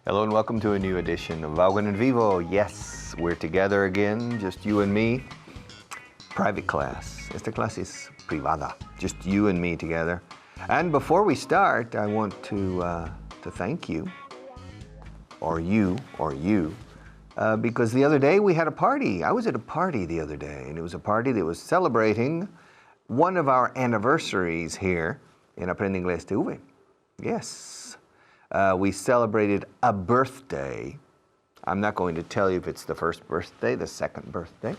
Hello and welcome to a new edition of Vaughan en Vivo. Yes, we're together again, just you and me. Private class. Esta clase es privada. Just you and me together. And before we start, I want to thank you, because the other day we had a party. I was at a party the other day, and it was a party that was celebrating one of our anniversaries here in Aprende Inglés TV. Yes. We celebrated a birthday. I'm not going to tell you if it's the first birthday, the second birthday,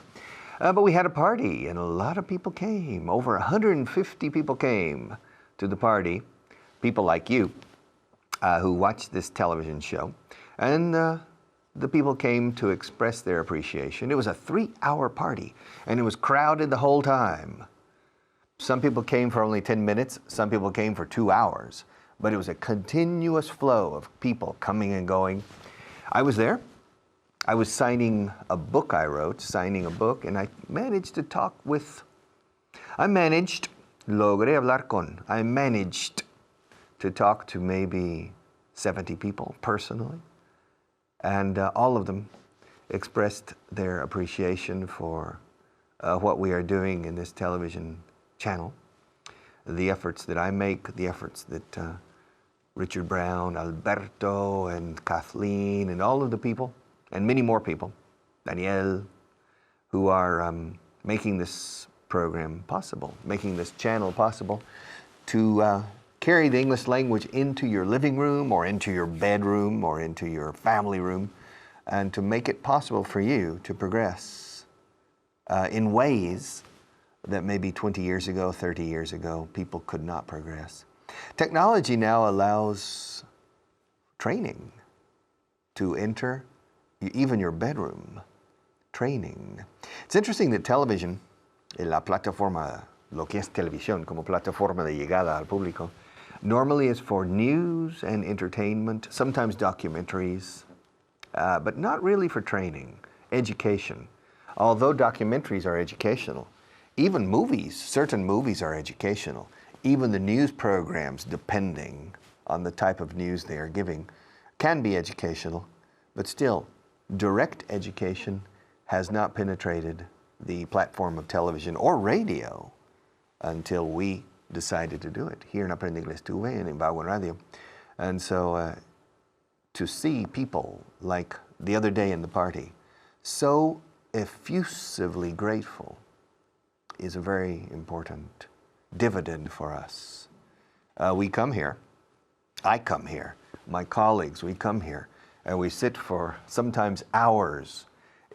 but we had a party and a lot of people came. Over 150 people came to the party, people like you who watch this television show, and the people came to express their appreciation. It was a 3-hour party and it was crowded the whole time. Some people came for only 10 minutes, some people came for 2 hours. But it was a continuous flow of people coming and going. I was there. I was signing a book I wrote, and I managed to talk with, I managed to talk to maybe 70 people personally. And all of them expressed their appreciation for what we are doing in this television channel. The efforts that I make, the efforts that Richard Brown, Alberto, and Kathleen, and all of the people, and many more people, Danielle, who are making this program possible, making this channel possible to carry the English language into your living room or into your bedroom or into your family room, and to make it possible for you to progress in ways that maybe 20 years ago, 30 years ago, people could not progress. Technology now allows training to enter even your bedroom. Training. It's interesting that television, la plataforma, lo que es televisión como plataforma de llegada al público, normally is for news and entertainment, sometimes documentaries, but not really for training, education. Although documentaries are educational, even movies, certain movies are educational. Even the news programs, depending on the type of news they are giving, can be educational, but still, direct education has not penetrated the platform of television or radio until we decided to do it here in Aprende Inglés TV and in Vaughan Radio. And so to see people like the other day in the party, so effusively grateful, is a very important dividend for us. We come here, I come here, my colleagues, we come here, and we sit for sometimes hours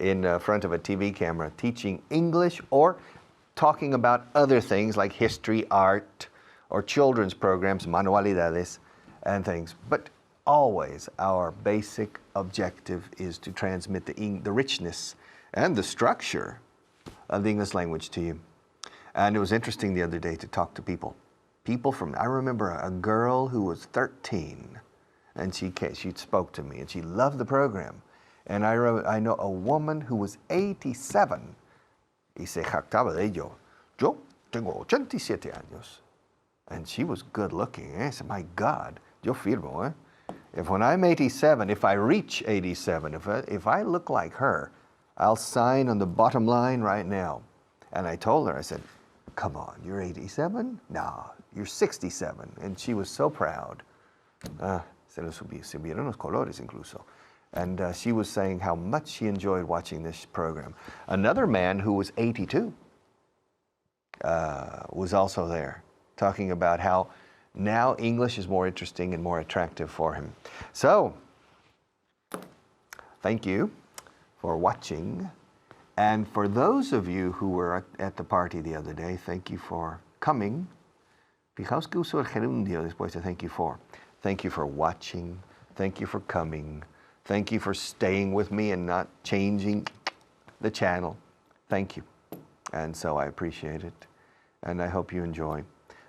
in front of a TV camera teaching English or talking about other things like history, art, or children's programs, manualidades, and things. But always our basic objective is to transmit the richness and the structure of the English language to you. And it was interesting the other day to talk to people. I remember a girl who was 13, and she spoke to me, and she loved the program. And I know a woman who was 87, y se jactaba de ello. Yo tengo 87 años. And she was good looking. I said, my God, yo firmo, If when I'm 87, if I reach 87, if I look like her, I'll sign on the bottom line right now. And I told her, I said, come on, you're 87? No, you're 67. And she was so proud. Se vieron los colores incluso. And she was saying how much she enjoyed watching this program. Another man who was 82 was also there, talking about how now English is more interesting and more attractive for him. So, thank you for watching. And for those of you who were at the party the other day, thank you for coming. Fijaos que uso el gerundio después de thank you for. Thank you for watching. Thank you for coming. Thank you for staying with me and not changing the channel. Thank you. And so I appreciate it. And I hope you enjoy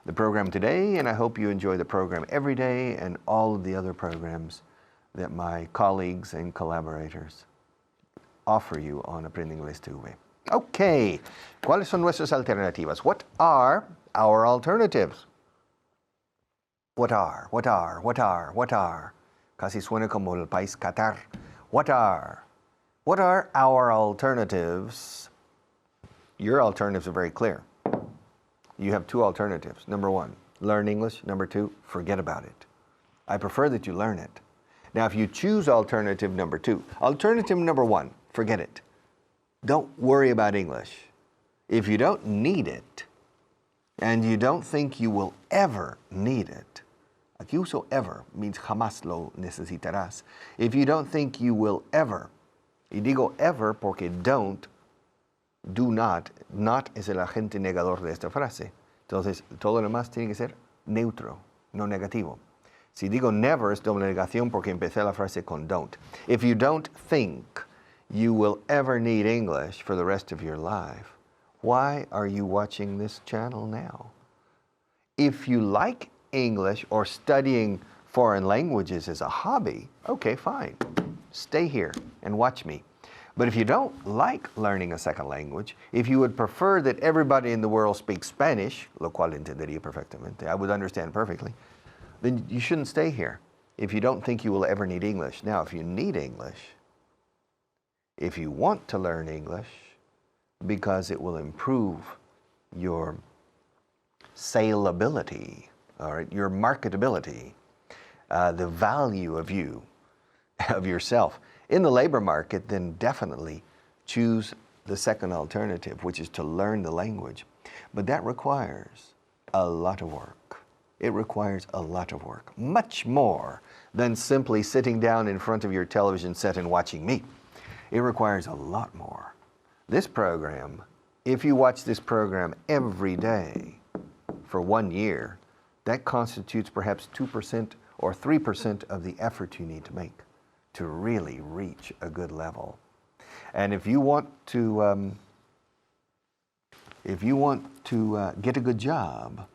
the program today, and I hope you enjoy the program every day and all of the other programs that my colleagues and collaborators offer you on Aprende Inglés TV. Okay, ¿cuáles son nuestras alternativas? What are our alternatives? What are? Casi suena como el país Qatar. What are our alternatives? Your alternatives are very clear. You have two alternatives. Number one, learn English. Number two, forget about it. I prefer that you learn it. Now, if you choose alternative number two, alternative number one, forget it. Don't worry about English. If you don't need it, and you don't think you will ever need it, aquí uso ever, means jamás lo necesitarás. If you don't think you will ever, y digo ever porque don't, do not es el agente negador de esta frase. Entonces, todo lo demás tiene que ser neutro, no negativo. Si digo never es doble negación porque empecé la frase con don't. If you don't think you will ever need English for the rest of your life, why are you watching this channel now? If you like English or studying foreign languages as a hobby, okay, fine. Stay here and watch me. But if you don't like learning a second language, if you would prefer that everybody in the world speaks Spanish, lo cual entendería perfectamente, I would understand perfectly, then you shouldn't stay here if you don't think you will ever need English. Now, if you need English, if you want to learn English, because it will improve your saleability, all right, your marketability, the value of you, of yourself in the labor market, then definitely choose the second alternative, which is to learn the language. But that requires a lot of work. It requires a lot of work, much more than simply sitting down in front of your television set and watching me. It requires a lot more. This program, if you watch this program every day for 1 year, that constitutes perhaps 2% or 3% of the effort you need to make to really reach a good level. And if you want to get a good job,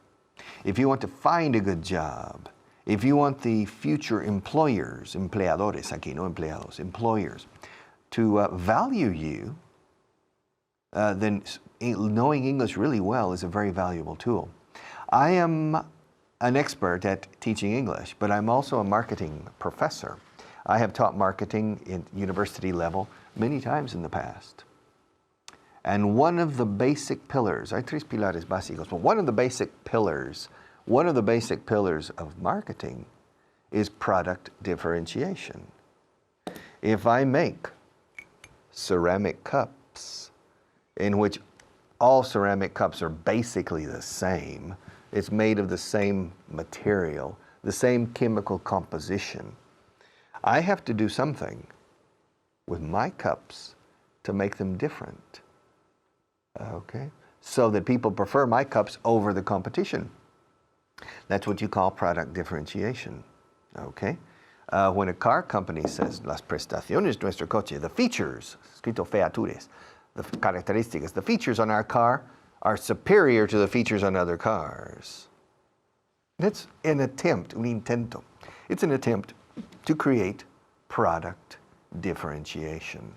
if you want to find a good job, if you want the future employers, empleadores aquí, no empleados, employers, to value you, then knowing English really well is a very valuable tool. I am an expert at teaching English, but I'm also a marketing professor. I have taught marketing at university level many times in the past. And one of the basic pillars, hay tres pilares básicos, but one of the basic pillars of marketing is product differentiation. If I make ceramic cups, in which all ceramic cups are basically the same, it's made of the same material, the same chemical composition, I have to do something with my cups to make them different. Okay? So that people prefer my cups over the competition. That's what you call product differentiation. Okay? When a car company says, las prestaciones de nuestro coche, the features, escrito features, the características, the features on our car are superior to the features on other cars. It's an attempt, un intento. It's an attempt to create product differentiation.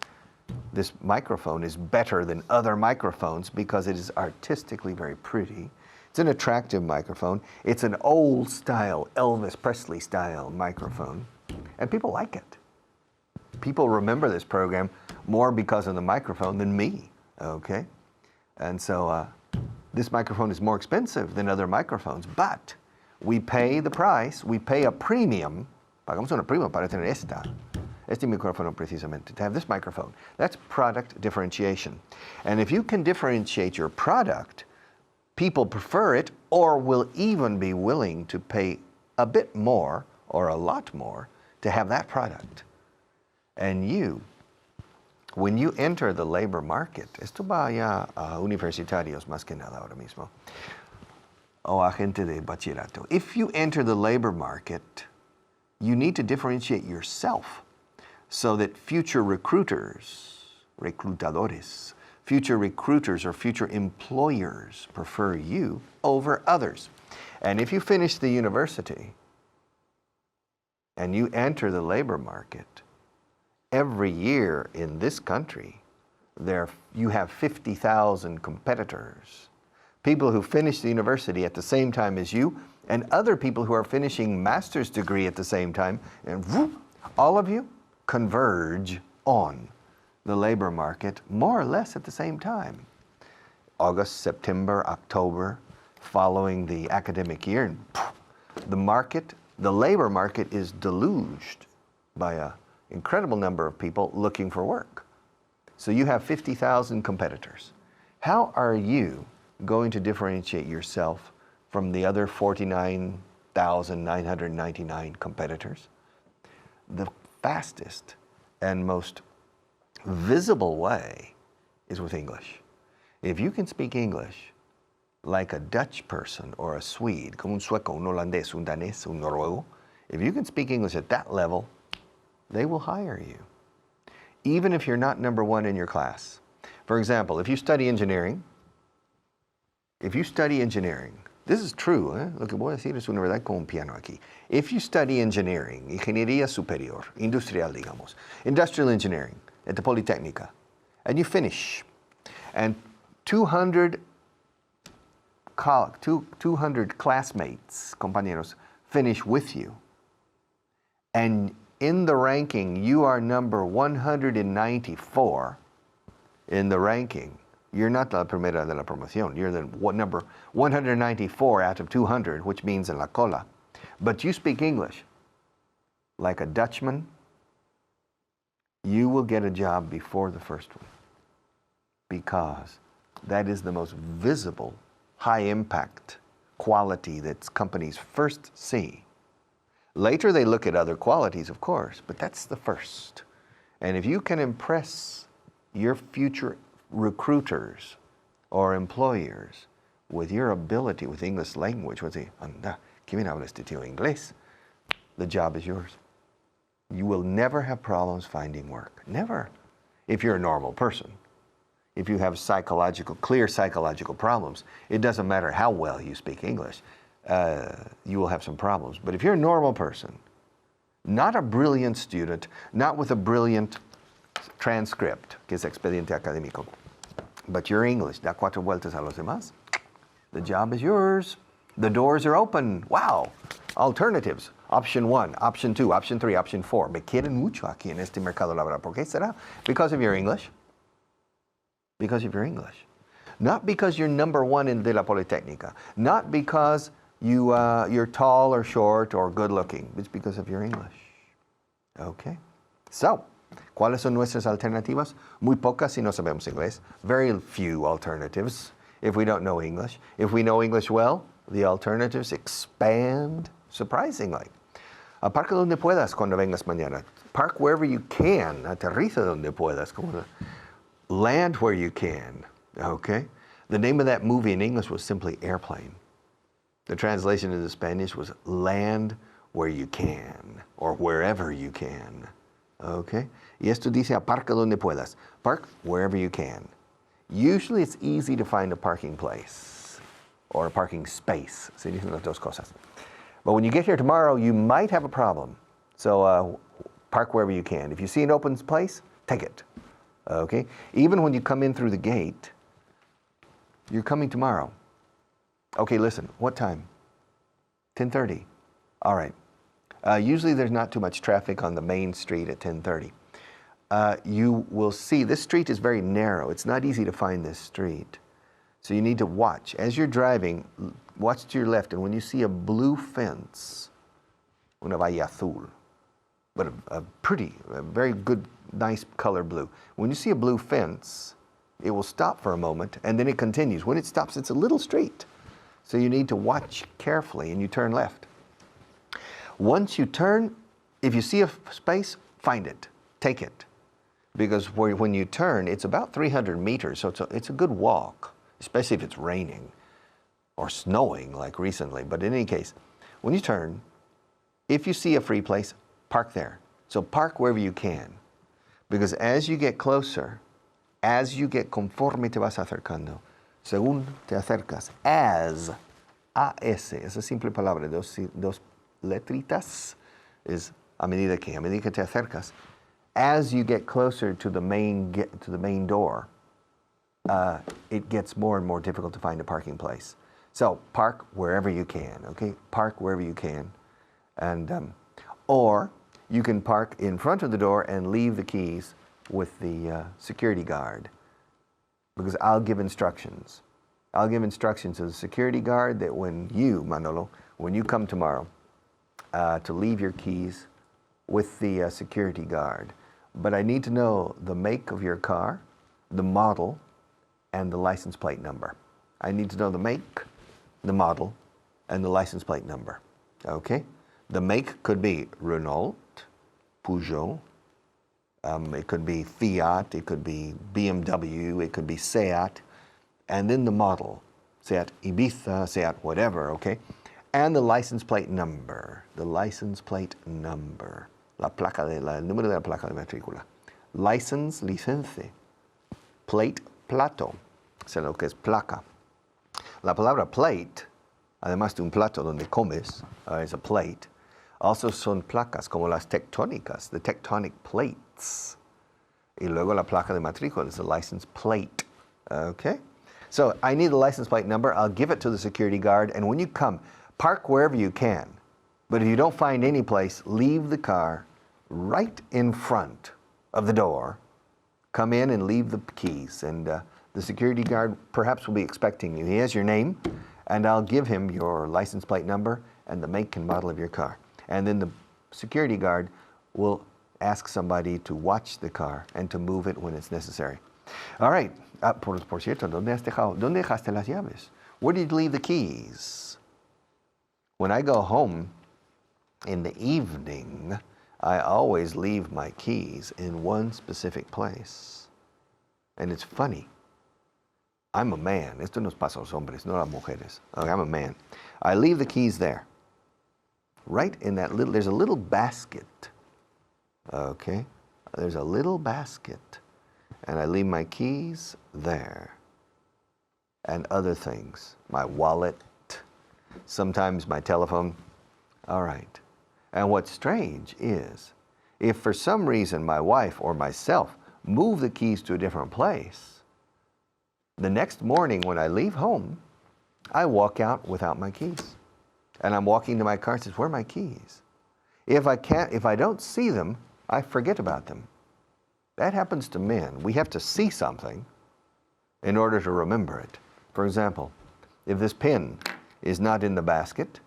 This microphone is better than other microphones because it is artistically very pretty. It's an attractive microphone. It's an old style, Elvis Presley style microphone, and people like it. People remember this program more because of the microphone than me, okay? And so this microphone is more expensive than other microphones, but we pay the price, we pay a premium, pagamos una prima para tener este micrófono precisamente, to have this microphone. That's product differentiation. And if you can differentiate your product, people prefer it or will even be willing to pay a bit more or a lot more to have that product. And you, when you enter the labor market, esto va ya a universitarios más que nada ahora mismo, o a gente de bachillerato. If you enter the labor market, you need to differentiate yourself so that future recruiters, reclutadores, future recruiters or future employers prefer you over others. And if you finish the university and you enter the labor market, every year in this country, you have 50,000 competitors people who finish the university at the same time as you, and other people who are finishing master's degree at the same time, and whoop, all of you converge on the labor market more or less at the same time. August, September, October, following the academic year, and the labor market is deluged by an incredible number of people looking for work. So you have 50,000 competitors. How are you going to differentiate yourself from the other 49,999 competitors? The fastest and most visible way is with English. If you can speak English like a Dutch person or a Swede, como un sueco, un holandés, un danés, un noruego, if you can speak English at that level, they will hire you, even if you're not number one in your class. For example, if you study engineering, this is true, lo que voy a decir es una verdad con un piano aquí. If you study engineering, ingeniería superior, industrial, digamos, industrial engineering at the Polytechnica, and you finish, and 200 classmates, compañeros, finish with you, and in the ranking, you are number 194 in the ranking. You're not la primera de la promoción. You're the number 194 out of 200, which means en la cola. But you speak English like a Dutchman, you will get a job before the first one, because that is the most visible, high-impact quality that companies first see. Later, they look at other qualities, of course, but that's the first. And if you can impress your future recruiters or employers with your ability with English language, with the, anda, que bien habla este tío inglés, the job is yours. You will never have problems finding work. Never. If you're a normal person. If you have clear psychological problems, it doesn't matter how well you speak English. You will have some problems. But if you're a normal person, not a brilliant student, not with a brilliant transcript, que es expediente académico, but your English da cuatro vueltas a los demás, the job is yours. The doors are open. Wow. Alternatives. Option 1, option 2, option 3, option 4. Me quieren mucho aquí en este mercado laboral. ¿Por qué será? Because of your English. Because of your English. Not because you're number one in de la Polytechnica. Not because you're tall or short or good looking. It's because of your English. Okay. So, ¿cuáles son nuestras alternativas? Muy pocas si no sabemos inglés. Very few alternatives if we don't know English. If we know English well, the alternatives expand surprisingly. Aparca donde puedas cuando vengas mañana. Park wherever you can. Aterriza donde puedas. Land where you can. Okay? The name of that movie in English was simply Airplane. The translation into Spanish was Land Where You Can, or Wherever You Can. Okay? Y esto dice aparca donde puedas. Park wherever you can. Usually it's easy to find a parking place or a parking space. Se dicen las dos cosas. But when you get here tomorrow, you might have a problem. So park wherever you can. If you see an open place, take it. Okay? Even when you come in through the gate, you're coming tomorrow. Okay, listen, what time? 10:30. All right. Usually there's not too much traffic on the main street at 10:30. You will see this street is very narrow. It's not easy to find this street. So you need to watch. As you're driving, watch to your left, and when you see a blue fence, una valla azul, but a very good, nice color blue. When you see a blue fence, it will stop for a moment, and then it continues. When it stops, it's a little street. So you need to watch carefully, and you turn left. Once you turn, if you see a space, find it, take it. Because when you turn, it's about 300 meters, so it's a good walk, especially if it's raining or snowing like recently. But in any case, when you turn, if you see a free place, park there. So park wherever you can. Because as you get closer, conforme te vas acercando, según te acercas, as, esa simple palabra, dos letritas, is a medida que te acercas, as you get closer to the main door, it gets more and more difficult to find a parking place. So park wherever you can, okay? Park wherever you can. And, or you can park in front of the door and leave the keys with the security guard, because I'll give instructions. I'll give instructions to the security guard that when you, Manolo, when you come tomorrow, to leave your keys with the security guard. But I need to know the make of your car, the model, and the license plate number. I need to know the make, the model, and the license plate number, okay? The make could be Renault, Peugeot, it could be Fiat, it could be BMW, it could be Seat, and then the model, Seat Ibiza, Seat whatever, okay? And the license plate number, el número de la placa de matrícula. License, licencia. Plate, plato, sé lo que es placa. La palabra plate, además de un plato donde comes, es a plate, also son placas como las tectónicas, the tectonic plates. Y luego la placa de matrícula is the license plate, okay? So I need the license plate number. I'll give it to the security guard, and when you come, park wherever you can. But if you don't find any place, leave the car right in front of the door. Come in and leave the keys, and the security guard perhaps will be expecting you. He has your name, and I'll give him your license plate number and the make and model of your car. And then the security guard will ask somebody to watch the car and to move it when it's necessary. All right. Por cierto, ¿dónde dejaste las llaves? Where did you leave the keys? When I go home in the evening, I always leave my keys in one specific place. And it's funny. I'm a man. Esto nos pasa a los hombres, no a las mujeres. Okay, I'm a man. I leave the keys there. Right in that little, there's a little basket. Okay? There's a little basket. And I leave my keys there. And other things. My wallet. Sometimes my telephone. All right. And what's strange is, if for some reason my wife or myself move the keys to a different place, the next morning when I leave home, I walk out without my keys. And I'm walking to my car and says, where are my keys? If I don't see them, I forget about them. That happens to men. We have to see something in order to remember it. For example, if this pen is not in the basket,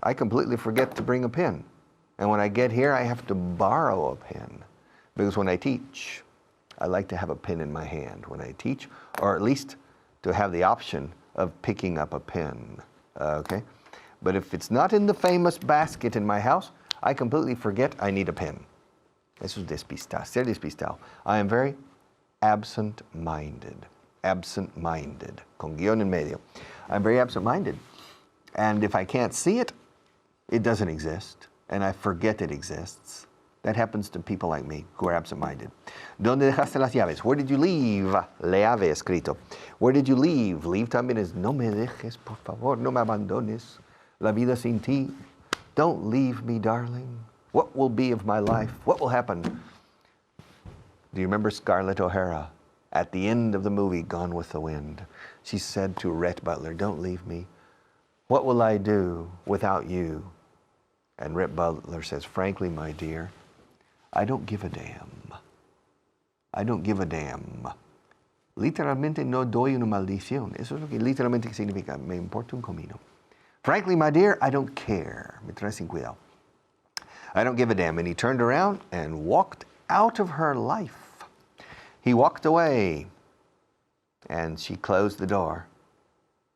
I completely forget to bring a pen. And when I get here, I have to borrow a pen. Because when I teach, I like to have a pen in my hand when I teach, or at least to have the option of picking up a pen, okay? But if it's not in the famous basket in my house, I completely forget I need a pen. Eso es despistar, ser despistado. I am very absent-minded, con guión en medio. I'm very absent-minded. And if I can't see it, it doesn't exist, and I forget it exists. That happens to people like me who are absent-minded. ¿Dónde dejaste las llaves? Where did you leave? Le have escrito. Where did you leave? Leave también es no me dejes, por favor, no me abandones. La vida sin ti. Don't leave me, darling. What will be of my life? What will happen? Do you remember Scarlett O'Hara at the end of the movie Gone with the Wind? She said to Rhett Butler, don't leave me. What will I do without you? And Rhett Butler says, frankly, my dear, I don't give a damn. I don't give a damn. Literalmente no doy una maldición. Eso es lo que literalmente significa. Me importa un comino. Frankly, my dear, I don't care. Me trae sin cuidado. I don't give a damn. And he turned around and walked out of her life. He walked away. And she closed the door.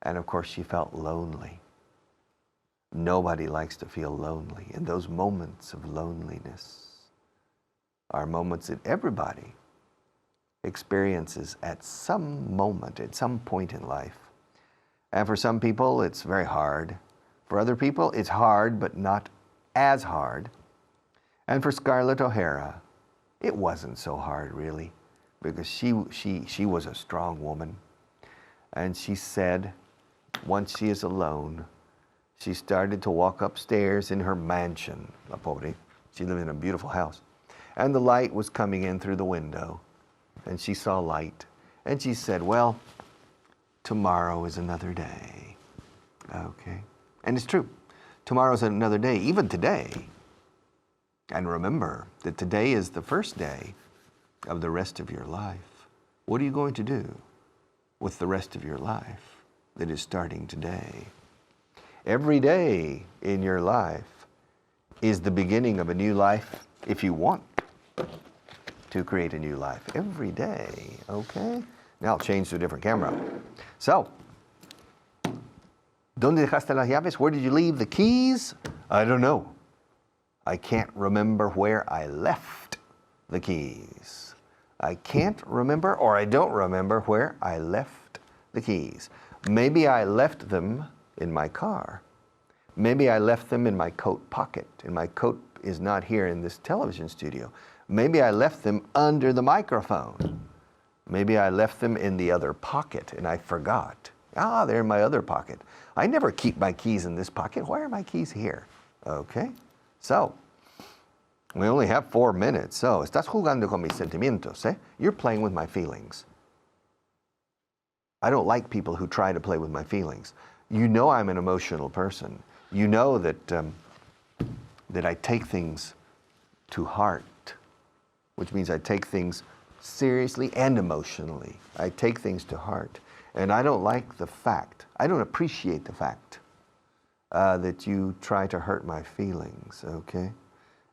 And of course, she felt lonely. Nobody likes to feel lonely. And those moments of loneliness are moments that everybody experiences at some moment, at some point in life. And for some people, it's very hard. For other people, it's hard, but not as hard. And for Scarlett O'Hara, it wasn't so hard, really, because she was a strong woman. And she said, once she is alone, she started to walk upstairs in her mansion. La pobre. She lived in a beautiful house. And the light was coming in through the window. And she saw light. And she said, well, tomorrow is another day. Okay. And it's true. Tomorrow's another day, even today. And remember that today is the first day of the rest of your life. What are you going to do with the rest of your life that is starting today? Every day in your life is the beginning of a new life if you want to create a new life. Every day, okay? Now I'll change to a different camera. So, ¿Dónde dejaste las llaves? Where did you leave the keys? I don't know. I can't remember where I left the keys. I can't remember, or I don't remember where I left the keys. Maybe I left them in my car. Maybe I left them in my coat pocket, and my coat is not here in this television studio. Maybe I left them under the microphone. Maybe I left them in the other pocket and I forgot. Ah, they're in my other pocket. I never keep my keys in this pocket. Why are my keys here? Okay, so we only have 4 minutes. So, estás jugando con mis sentimientos, eh? You're playing with my feelings. I don't like people who try to play with my feelings. You know I'm an emotional person. You know that I take things to heart, which means I take things seriously and emotionally. I take things to heart. And I don't like the fact, I don't appreciate the fact that you try to hurt my feelings, okay?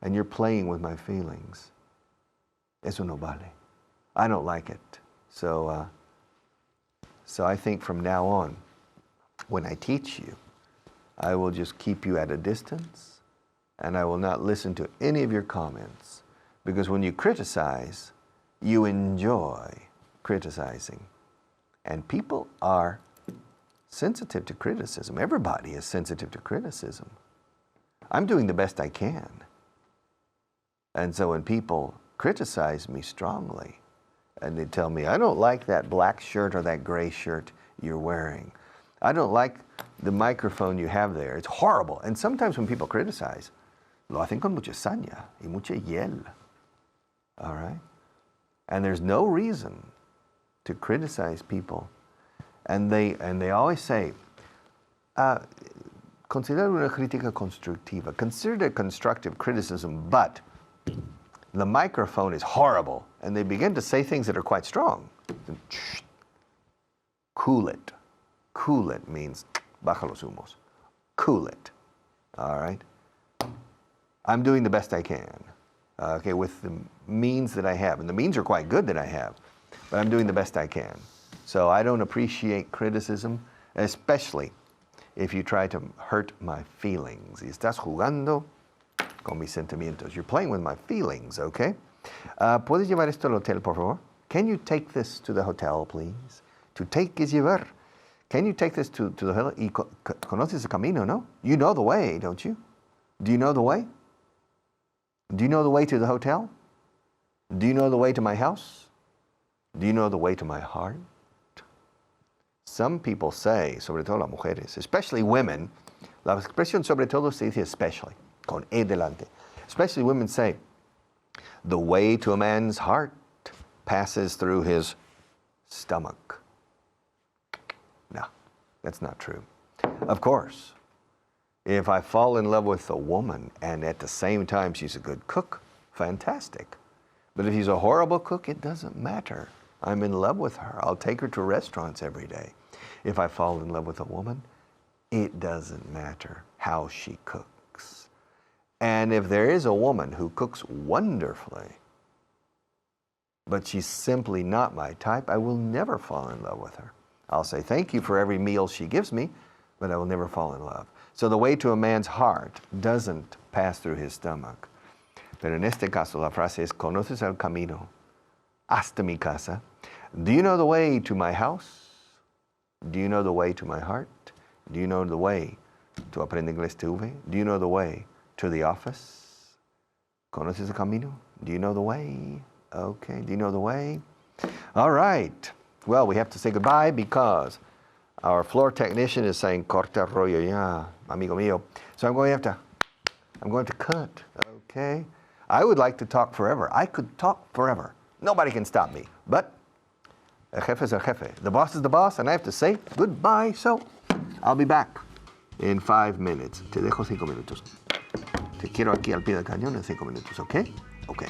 And you're playing with my feelings. Eso no vale. I don't like it. So I think from now on, when I teach you, I will just keep you at a distance and I will not listen to any of your comments. Because when you criticize, you enjoy criticizing. And people are sensitive to criticism. Everybody is sensitive to criticism. I'm doing the best I can. And so when people criticize me strongly, and they tell me, I don't like that black shirt or that gray shirt you're wearing. I don't like the microphone you have there. It's horrible. And sometimes when people criticize, lo hacen con mucha saña y mucha hiel. All right? And there's no reason to criticize people. And they always say, consider una crítica constructiva. Consider constructive criticism, but the microphone is horrible. And they begin to say things that are quite strong. Cool it. Cool it means baja los humos. Cool it. All right? I'm doing the best I can. Okay, with the means that I have. And the means are quite good that I have. But I'm doing the best I can. So I don't appreciate criticism, especially if you try to hurt my feelings. Y estás jugando con mis sentimientos. You're playing with my feelings, okay? ¿Puedes llevar esto al hotel, por favor? Can you take this to the hotel, please? To take is llevar. Can you take this to the hotel? Y conoces el camino, no? You know the way, don't you? Do you know the way? Do you know the way to the hotel? Do you know the way to my house? Do you know the way to my heart? Some people say, sobre todo las mujeres, especially women, la expresión sobre todo se dice especially, con e delante. Especially women say, the way to a man's heart passes through his stomach. No, that's not true. Of course, if I fall in love with a woman and at the same time she's a good cook, fantastic. But if she's a horrible cook, it doesn't matter. I'm in love with her. I'll take her to restaurants every day. If I fall in love with a woman, it doesn't matter how she cooks. And if there is a woman who cooks wonderfully, but she's simply not my type, I will never fall in love with her. I'll say thank you for every meal she gives me, but I will never fall in love. So the way to a man's heart doesn't pass through his stomach. Pero en este caso la frase es, conoces el camino hasta mi casa. Do you know the way to my house? Do you know the way to my heart? Do you know the way to Aprende Inglés TV? Do you know the way to the office? ¿Conoces el camino? Do you know the way? Okay, do you know the way? All right. Well, we have to say goodbye because our floor technician is saying, corta rollo ya, amigo mío. So I'm going to cut, okay? I would like to talk forever. I could talk forever. Nobody can stop me. But El jefe es el jefe. The boss is the boss, and I have to say goodbye. So, I'll be back in 5 minutes. Te dejo 5 minutos. Te quiero aquí al pie del cañón en 5 minutos, ¿ok? Ok.